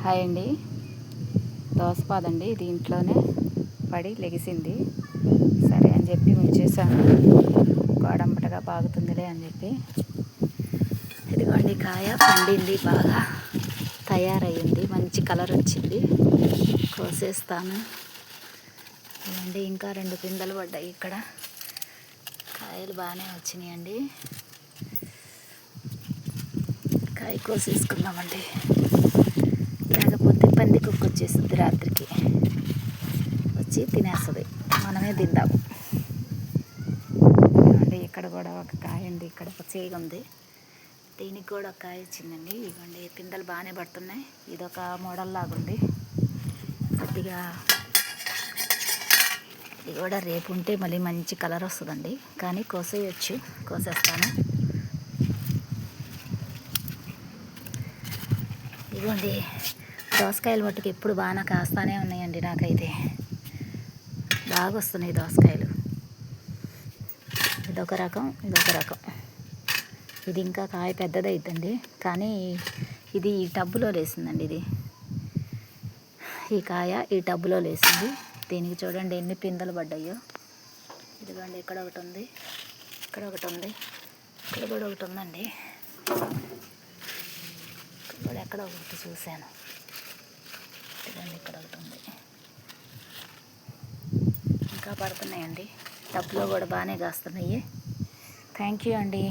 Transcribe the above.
Hi అండి. దోసపాదండి దీంట్లోనే పడి లెగిసింది. సరే అని చెప్పి ఉంచేసాను, గోడంబటగా బాగుతుందిలే అని చెప్పి. ఇదిగోండి కాయ పండింది, బాగా తయారయ్యింది, మంచి కలర్ వచ్చింది. కోసేస్తాను. ఇవ్వండి ఇంకా 2 పిందెలు పడ్డాయి. ఇక్కడ కాయలు బాగానే వచ్చినాయండి. కాయ కోసేసుకుందామండి, లేకపోతే పంది కుక్క వచ్చేస్తుంది, రాత్రికి వచ్చి తినేస్తుంది, మనమే తిందాము. ఇవ్వండి ఇక్కడ కూడా ఒక కాయ ఉంది, ఇక్కడ ఒక తీగ ఉంది, దీనికి కూడా ఒక కాయ వచ్చిందండి. ఇవ్వండి పిందెలు బాగానే పడుతున్నాయి. ఇదొక మోడల్ లాగా ఉంది కొద్దిగా. ఇది కూడా రేపు ఉంటే మళ్ళీ మంచి కలర్ వస్తుందండి, కానీ కోసేయచ్చు, కోసేస్తాను. ఇదిగోండి దోసకాయలు మట్టుకు ఎప్పుడు బాగా కాస్తానే ఉన్నాయండి. నాకైతే బాగా వస్తున్నాయి దోసకాయలు. ఇదొక రకం, ఇదొక రకం. ఇది ఇంకా కాయ పెద్దదైద్దండి, కానీ ఇది ఈ టబ్బులో లేసిందండి. ఈ కాయ ఈ టబ్బులో లేసింది. దీనికి చూడండి ఎన్ని పిందెలు పడ్డాయో. ఇదిగోండి ఇక్కడ ఒకటి ఉంది, ఇక్కడ ఒకటి ఉంది, ఇక్కడ కూడా ఒకటి ఉందండి. ఇక్కడ ఎక్కడ ఒకటి చూశాను. ఇదిగోండి ఇక్కడ ఒకటి ఉంది. ఇంకా పడుతున్నాయండి, టబ్లో కూడా బాగానే కాస్తున్నాయి. థ్యాంక్ యూ అండి.